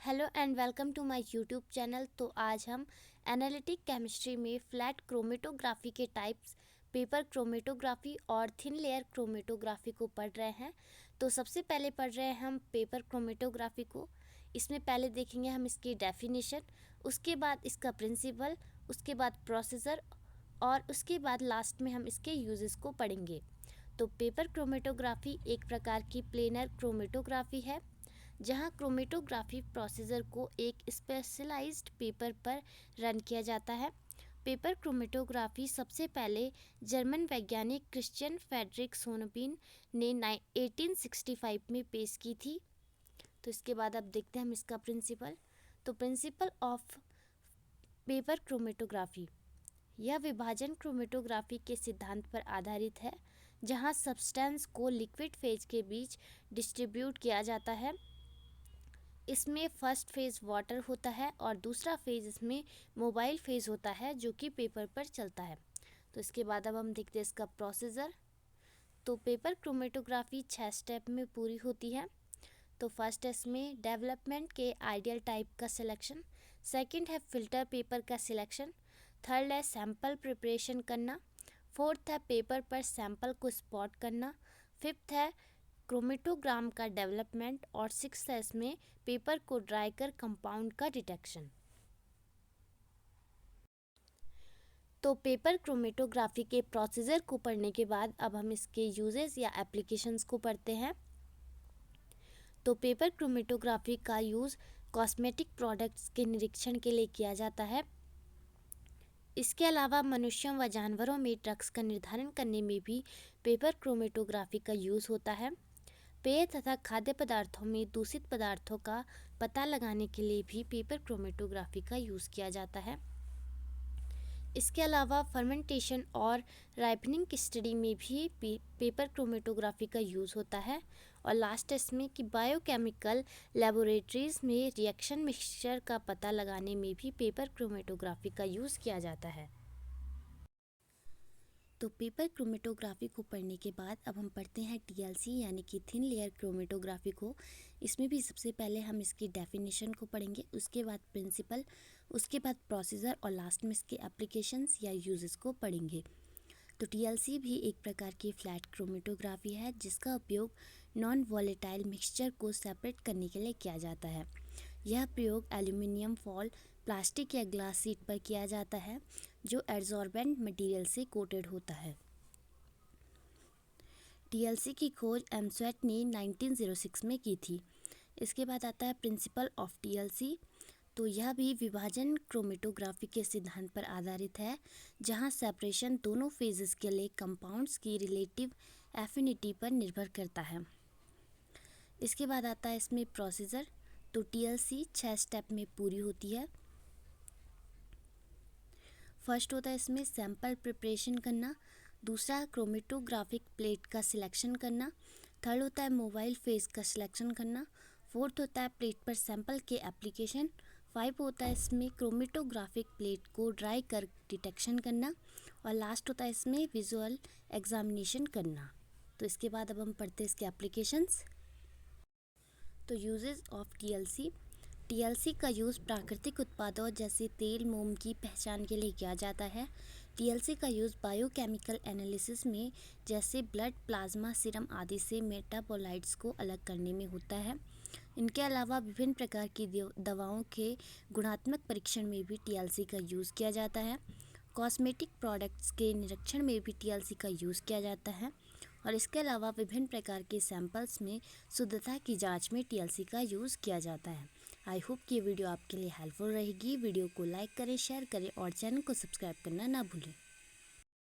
Hello and welcome to my YouTube channel. तो आज हम एनालिटिक केमिस्ट्री में फ्लैट क्रोमेटोग्राफी के टाइप्स, पेपर क्रोमेटोग्राफी और थिन लेयर क्रोमेटोग्राफी को पढ़ रहे हैं। तो सबसे पहले पढ़ रहे हैं हम पेपर क्रोमेटोग्राफी को। इसमें पहले देखेंगे हम इसकी डेफिनेशन, उसके बाद इसका प्रिंसिपल, उसके बाद प्रोसीजर और उसके बाद लास्ट में हम इसके यूजेस को पढ़ेंगे। तो पेपर क्रोमेटोग्राफी एक प्रकार की प्लेनर क्रोमेटोग्राफी है, जहां क्रोमेटोग्राफी प्रोसीजर को एक स्पेशलाइज्ड पेपर पर रन किया जाता है। पेपर क्रोमेटोग्राफी सबसे पहले जर्मन वैज्ञानिक क्रिश्चियन फ्रेडरिक सोनबीन ने 1865 में पेश की थी। तो इसके बाद अब देखते हैं हम इसका प्रिंसिपल। तो प्रिंसिपल ऑफ पेपर क्रोमेटोग्राफी, यह विभाजन क्रोमेटोग्राफी के सिद्धांत पर आधारित है, जहां सब्सटेंस को लिक्विड फेज के बीच डिस्ट्रीब्यूट किया जाता है। इसमें फर्स्ट फेज़ वाटर होता है और दूसरा फेज़ इसमें मोबाइल फेज़ होता है जो कि पेपर पर चलता है। तो इसके बाद अब हम देखते हैं इसका प्रोसीजर। तो पेपर क्रोमेटोग्राफी 6 स्टेप में पूरी होती है। तो फर्स्ट है इसमें डेवलपमेंट के आइडियल टाइप का सिलेक्शन, सेकंड है फिल्टर पेपर का सिलेक्शन, थर्ड है सैंपल प्रिपरेशन करना, फोर्थ है पेपर पर सैंपल को स्पॉट करना, फिफ्थ है क्रोमेटोग्राम का डेवलपमेंट और सिक्स्थ है इसमें पेपर को ड्राई कर कंपाउंड का डिटेक्शन। तो पेपर क्रोमेटोग्राफी के प्रोसीजर को पढ़ने के बाद अब हम इसके यूजेस या एप्लीकेशंस को पढ़ते हैं। तो पेपर क्रोमेटोग्राफी का यूज़ कॉस्मेटिक प्रोडक्ट्स के निरीक्षण के लिए किया जाता है। इसके अलावा मनुष्यों व जानवरों में ड्रग्स का निर्धारण करने में भी पेपर क्रोमेटोग्राफी का यूज़ होता है। पेय तथा खाद्य पदार्थों में दूषित पदार्थों का पता लगाने के लिए भी पेपर क्रोमेटोग्राफी का यूज़ किया जाता है। इसके अलावा फर्मेंटेशन और राइपनिंग की स्टडी में भी पेपर क्रोमेटोग्राफी का यूज़ होता है। और लास्ट इसमें कि बायोकेमिकल लेबोरेटरीज में रिएक्शन मिक्सचर का पता लगाने में भी पेपर क्रोमेटोग्राफी का यूज़ किया जाता है। तो पेपर क्रोमेटोग्राफी को पढ़ने के बाद अब हम पढ़ते हैं टीएलसी यानी कि थिन लेयर क्रोमेटोग्राफी को। इसमें भी सबसे पहले हम इसकी डेफिनेशन को पढ़ेंगे, उसके बाद प्रिंसिपल, उसके बाद प्रोसीजर और लास्ट में इसके एप्लीकेशंस या यूजेस को पढ़ेंगे। तो टीएलसी भी एक प्रकार की फ्लैट क्रोमेटोग्राफी है, जिसका उपयोग नॉन वॉलेटाइल मिक्सचर को सेपरेट करने के लिए किया जाता है। यह प्रयोग एल्यूमिनियम फॉल, प्लास्टिक या ग्लास शीट पर किया जाता है जो एड्सॉर्बेंट मटेरियल से कोटेड होता है। टीएलसी की खोज एमस्वेट ने 1906 में की थी। इसके बाद आता है प्रिंसिपल ऑफ टीएलसी। तो यह भी विभाजन क्रोमेटोग्राफी के सिद्धांत पर आधारित है, जहां सेपरेशन दोनों फेजेस के लिए कंपाउंड्स की रिलेटिव एफिनिटी पर निर्भर करता है। इसके बाद आता है इसमें प्रोसीजर। तो टीएलसी 6 स्टेप में पूरी होती है। फर्स्ट होता है इसमें सैंपल प्रिपरेशन करना, दूसरा क्रोमेटोग्राफिक प्लेट का सिलेक्शन करना, थर्ड होता है मोबाइल फेज का सिलेक्शन करना, फोर्थ होता है प्लेट पर सैंपल के एप्लीकेशन, 5 होता है इसमें क्रोमेटोग्राफिक प्लेट को ड्राई कर डिटेक्शन करना और लास्ट होता है इसमें विजुअल एग्जामिनेशन करना। तो इसके बाद अब हम पढ़ते हैं इसके एप्लीकेशंस। तो यूजेस ऑफ टीएलसी। टीएलसी का यूज़ प्राकृतिक उत्पादों जैसे तेल, मोम की पहचान के लिए किया जाता है। टीएलसी का यूज़ बायोकेमिकल एनालिसिस में जैसे ब्लड, प्लाज्मा, सीरम आदि से मेटाबोलाइट्स को अलग करने में होता है। इनके अलावा विभिन्न प्रकार की दवाओं के गुणात्मक परीक्षण में भी टीएलसी का यूज़ किया जाता है। कॉस्मेटिक प्रोडक्ट्स के निरीक्षण में भी टीएलसी का यूज़ किया जाता है और इसके अलावा विभिन्न प्रकार के सैंपल्स में शुद्धता की जांच में टीएलसी का यूज़ किया जाता है। आई होप कि ये वीडियो आपके लिए हेल्पफुल रहेगी। वीडियो को लाइक करें, शेयर करें और चैनल को सब्सक्राइब करना ना भूलें।